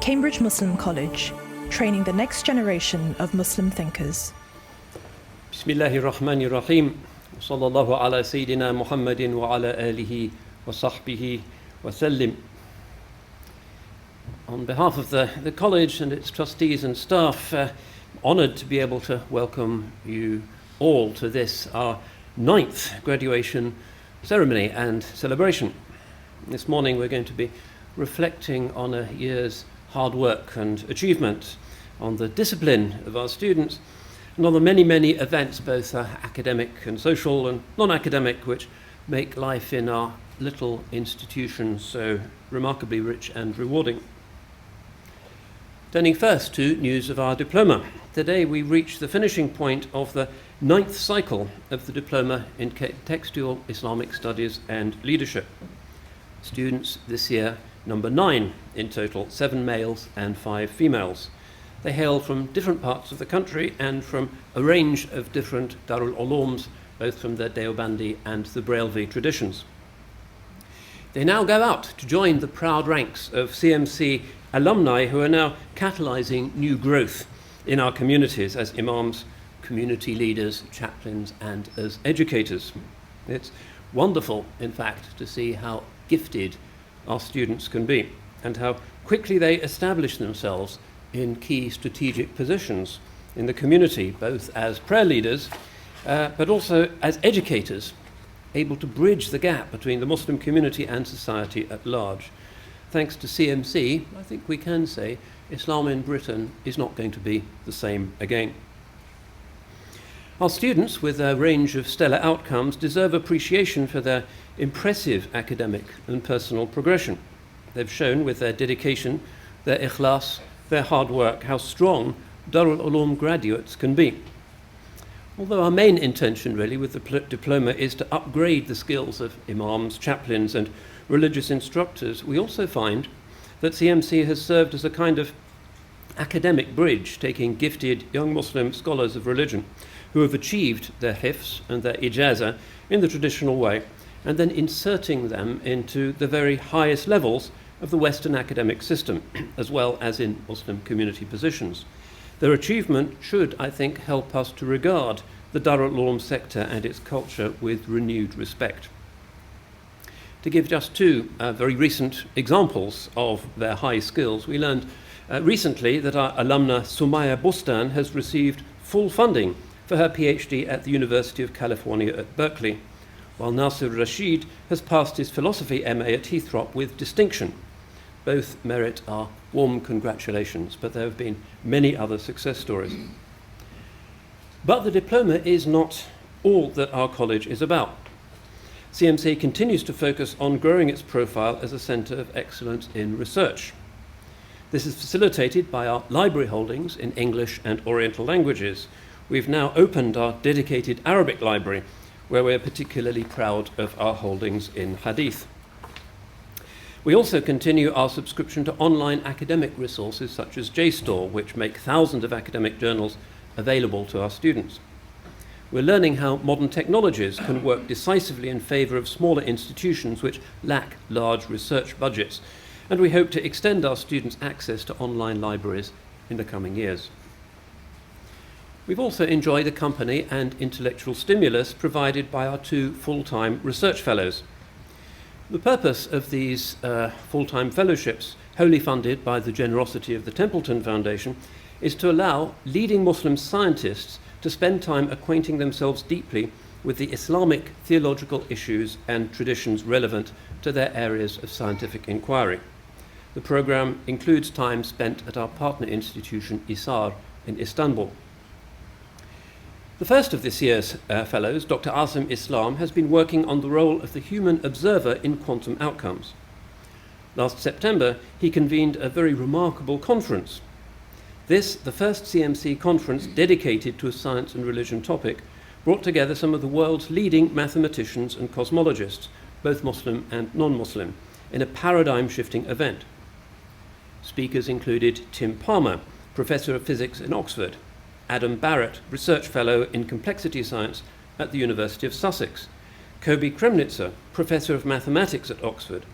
Cambridge Muslim College, training the next generation of Muslim thinkers. Bismillahir Rahmanir Rahim. Sallallahu ala Sayyidina Muhammadin wa ala alihi wa sahbihi wa sallim. On behalf of the college and its trustees and staff, honoured to be able to welcome you all to this, our 9th graduation ceremony and celebration. This morning we're going to be reflecting on a year's hard work and achievement, on the discipline of our students, and on the many, many events, both academic and social and non-academic, which make life in our little institution so remarkably rich and rewarding. Turning first to news of our diploma. Today we reach the finishing point of the 9th cycle of the Diploma in Textual Islamic Studies and Leadership. Students this year number 9 in total, 7 males and 5 females. They hail from different parts of the country and from a range of different Darul Ulooms, both from the Deobandi and the Brailvi traditions. They now go out to join the proud ranks of CMC alumni who are now catalysing new growth in our communities as imams, community leaders, chaplains, and as educators. It's wonderful, in fact, to see how gifted our students can be and how quickly they establish themselves in key strategic positions in the community, both as prayer leaders but also as educators, able to bridge the gap between the Muslim community and society at large. Thanks to CMC, I think we can say Islam in Britain is not going to be the same again. Our students, with a range of stellar outcomes, deserve appreciation for their impressive academic and personal progression. They've shown with their dedication, their ikhlas, their hard work, how strong Darul Uloom graduates can be. Although our main intention really with the diploma is to upgrade the skills of imams, chaplains and religious instructors, we also find that CMC has served as a kind of academic bridge, taking gifted young Muslim scholars of religion who have achieved their hifz and their ijazah in the traditional way, and then inserting them into the very highest levels of the Western academic system, as well as in Muslim community positions. Their achievement should, I think, help us to regard the Darul Uloom sector and its culture with renewed respect. To give just two very recent examples of their high skills, we learned recently that our alumna Sumaya Bustan has received full funding for her PhD at the University of California at Berkeley, while Nasir Rashid has passed his philosophy MA at Heathrop with distinction. Both merit our warm congratulations, but there have been many other success stories. But the diploma is not all that our college is about. CMC continues to focus on growing its profile as a centre of excellence in research. This is facilitated by our library holdings in English and Oriental languages. We've now opened our dedicated Arabic library, where we're particularly proud of our holdings in Hadith. We also continue our subscription to online academic resources such as JSTOR, which make thousands of academic journals available to our students. We're learning how modern technologies can work decisively in favour of smaller institutions which lack large research budgets, and we hope to extend our students' access to online libraries in the coming years. We've also enjoyed the company and intellectual stimulus provided by our 2 full-time research fellows. The purpose of these full-time fellowships, wholly funded by the generosity of the Templeton Foundation, is to allow leading Muslim scientists to spend time acquainting themselves deeply with the Islamic theological issues and traditions relevant to their areas of scientific inquiry. The program includes time spent at our partner institution, ISAR, in Istanbul. The first of this year's fellows, Dr. Aslam Aslam, has been working on the role of the human observer in quantum outcomes. Last September, he convened a very remarkable conference. This, the first CMC conference dedicated to a science and religion topic, brought together some of the world's leading mathematicians and cosmologists, both Muslim and non-Muslim, in a paradigm-shifting event. Speakers included Tim Palmer, Professor of Physics in Oxford, Adam Barrett, Research Fellow in Complexity Science at the University of Sussex, Kobe Kremnitzer, Professor of Mathematics at Oxford,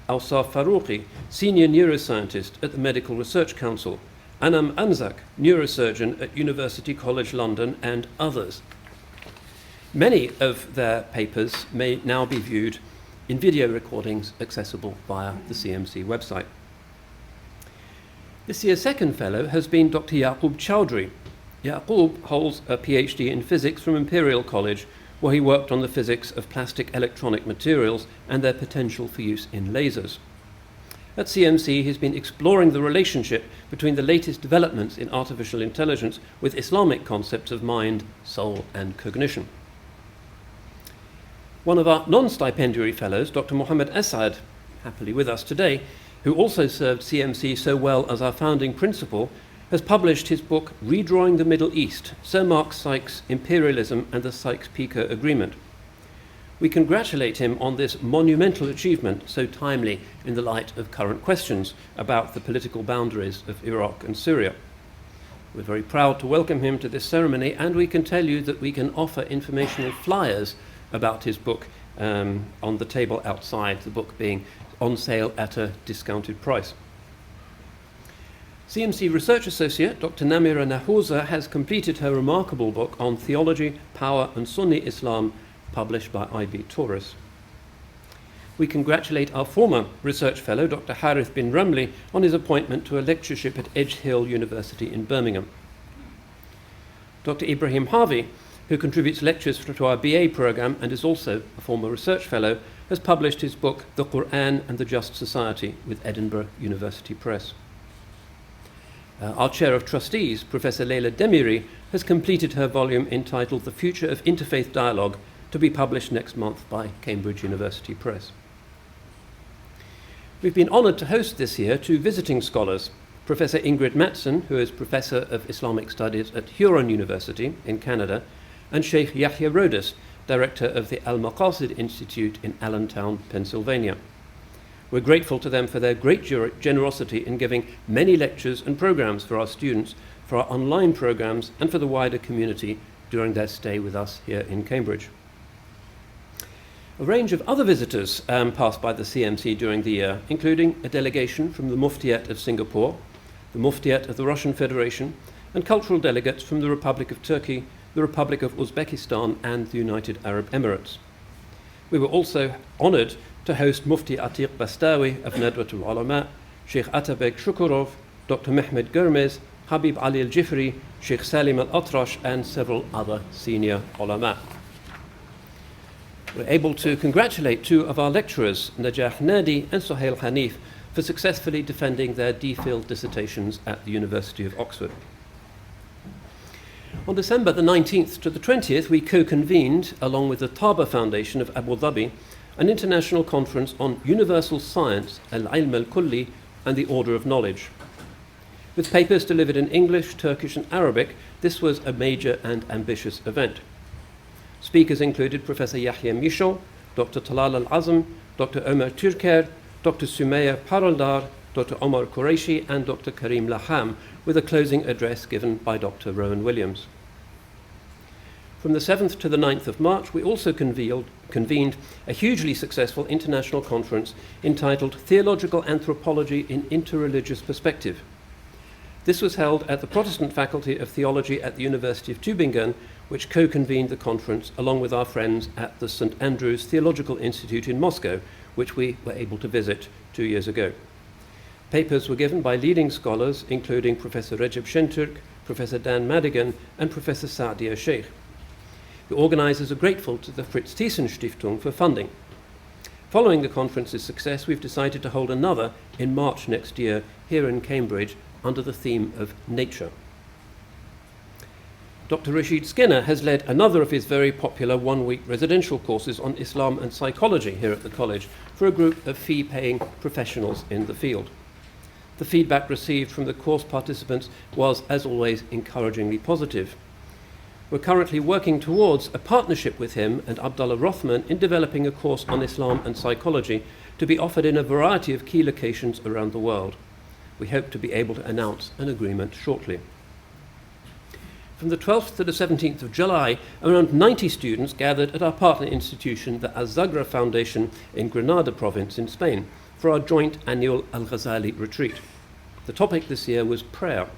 Awsaf Farouqi, Senior Neuroscientist at the Medical Research Council, Anam Anzak, Neurosurgeon at University College London, and others. Many of their papers may now be viewed in video recordings accessible via the CMC website. This year's second fellow has been Dr. Jakob Chaudhary. Jakob holds a PhD in physics from Imperial College, where he worked on the physics of plastic electronic materials and their potential for use in lasers. At CMC, he's been exploring the relationship between the latest developments in artificial intelligence with Islamic concepts of mind, soul, and cognition. One of our non-stipendiary fellows, Dr. Mohammed Asad, happily with us today, who also served CMC so well as our founding principal, has published his book, Redrawing the Middle East, Sir Mark Sykes' Imperialism and the Sykes-Picot Agreement. We congratulate him on this monumental achievement, so timely in the light of current questions about the political boundaries of Iraq and Syria. We're very proud to welcome him to this ceremony, and we can tell you that we can offer informational flyers about his book on the table outside, the book being on sale at a discounted price. CMC Research Associate Dr. Namira Nahouza has completed her remarkable book on theology, power and Sunni Islam, published by IB Tauris. We congratulate our former research fellow, Dr. Harith bin Ramli, on his appointment to a lectureship at Edge Hill University in Birmingham. Dr. Ibrahim Harvey, who contributes lectures to our BA program and is also a former research fellow, has published his book, The Quran and the Just Society, with Edinburgh University Press. Our Chair of Trustees, Professor Leila Demiri, has completed her volume entitled The Future of Interfaith Dialogue, to be published next month by Cambridge University Press. We've been honoured to host this year two visiting scholars, Professor Ingrid Matson, who is Professor of Islamic Studies at Huron University in Canada, and Shaykh Yahya Rodas, Director of the Al-Maqasid Institute in Allentown, Pennsylvania. We're grateful to them for their great generosity in giving many lectures and programs for our students, for our online programs, and for the wider community during their stay with us here in Cambridge. A range of other visitors passed by the CMC during the year, including a delegation from the Muftiat of Singapore, the Muftiat of the Russian Federation, and cultural delegates from the Republic of Turkey, the Republic of Uzbekistan, and the United Arab Emirates. We were also honoured to host Mufti Atiq Bastawi of Nadwatul Ulama, Sheikh Atabek Shukurov, Dr. Mehmed Gurmez, Habib Ali al-Jifri, Sheikh Salim al-Atrash, and several other senior ulama. We're able to congratulate two of our lecturers, Najah Nadi and Sohail Hanif, for successfully defending their DPhil dissertations at the University of Oxford. On December the 19th to the 20th, we co-convened, along with the Taba Foundation of Abu Dhabi, an international conference on universal science, al-ilm al-kulli, and the order of knowledge. With papers delivered in English, Turkish, and Arabic, this was a major and ambitious event. Speakers included Professor Yahya Michel, Dr. Talal Al-Azm, Dr. Omar Türker, Dr. Sumaya Paraldar, Dr. Omar Qureshi, and Dr. Karim Laham, with a closing address given by Dr. Rowan Williams. From the 7th to the 9th of March, we also convened a hugely successful international conference entitled Theological Anthropology in Interreligious Perspective. This was held at the Protestant Faculty of Theology at the University of Tübingen, which co-convened the conference along with our friends at the St. Andrew's Theological Institute in Moscow, which we were able to visit 2 years ago. Papers were given by leading scholars, including Professor Recep Şentürk, Professor Dan Madigan, and Professor Saadia Sheikh. The organisers are grateful to the Fritz Thyssen Stiftung for funding. Following the conference's success, we've decided to hold another in March next year here in Cambridge under the theme of nature. Dr. Rashid Skinner has led another of his very popular one-week residential courses on Islam and psychology here at the college for a group of fee-paying professionals in the field. The feedback received from the course participants was, as always, encouragingly positive. We're currently working towards a partnership with him and Abdullah Rothman in developing a course on Islam and psychology to be offered in a variety of key locations around the world. We hope to be able to announce an agreement shortly. From the 12th to the 17th of July, around 90 students gathered at our partner institution, the Az-Zagra Foundation in Granada province in Spain, for our joint annual Al-Ghazali retreat. The topic this year was prayer.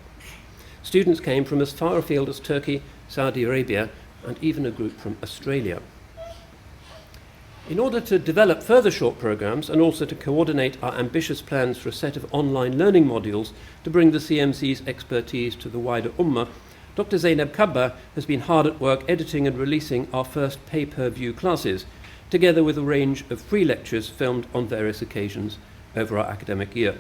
Students came from as far afield as Turkey, Saudi Arabia, and even a group from Australia. In order to develop further short programs and also to coordinate our ambitious plans for a set of online learning modules to bring the CMC's expertise to the wider Ummah, Dr. Zainab Kabba has been hard at work editing and releasing our first pay-per-view classes, together with a range of free lectures filmed on various occasions over our academic year.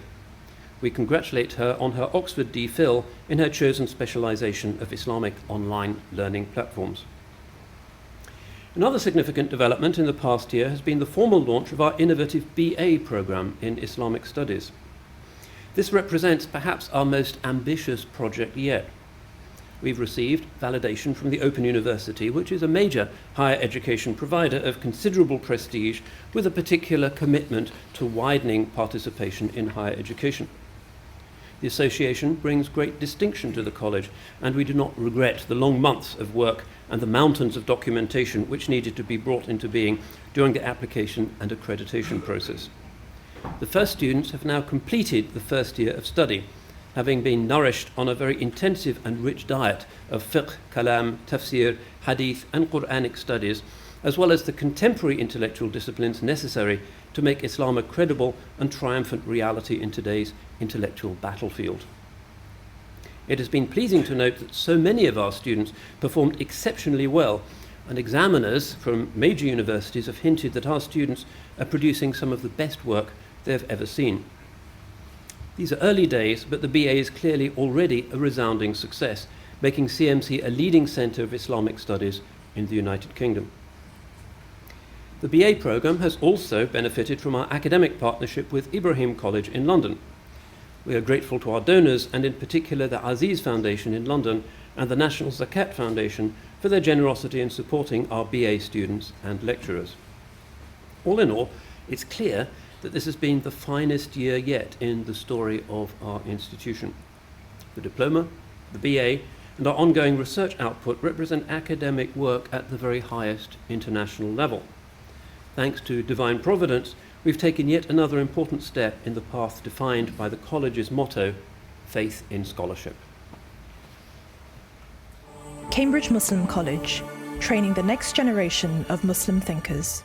We congratulate her on her Oxford DPhil in her chosen specialisation of Islamic online learning platforms. Another significant development in the past year has been the formal launch of our innovative BA programme in Islamic Studies. This represents perhaps our most ambitious project yet. We've received validation from the Open University, which is a major higher education provider of considerable prestige with a particular commitment to widening participation in higher education. The association brings great distinction to the college, and we do not regret the long months of work and the mountains of documentation which needed to be brought into being during the application and accreditation process. The first students have now completed the first year of study, having been nourished on a very intensive and rich diet of fiqh, kalam, tafsir, hadith and Quranic studies, as well as the contemporary intellectual disciplines necessary to make Islam a credible and triumphant reality in today's intellectual battlefield. It has been pleasing to note that so many of our students performed exceptionally well, and examiners from major universities have hinted that our students are producing some of the best work they've ever seen. These are early days, but the BA is clearly already a resounding success, making CMC a leading centre of Islamic studies in the United Kingdom. The BA programme has also benefited from our academic partnership with Ibrahim College in London. We are grateful to our donors, and in particular the Aziz Foundation in London and the National Zakat Foundation, for their generosity in supporting our BA students and lecturers. All in all, it's clear that this has been the finest year yet in the story of our institution. The diploma, the BA, and our ongoing research output represent academic work at the very highest international level. Thanks to divine providence, we've taken yet another important step in the path defined by the college's motto, faith in scholarship. Cambridge Muslim College, training the next generation of Muslim thinkers.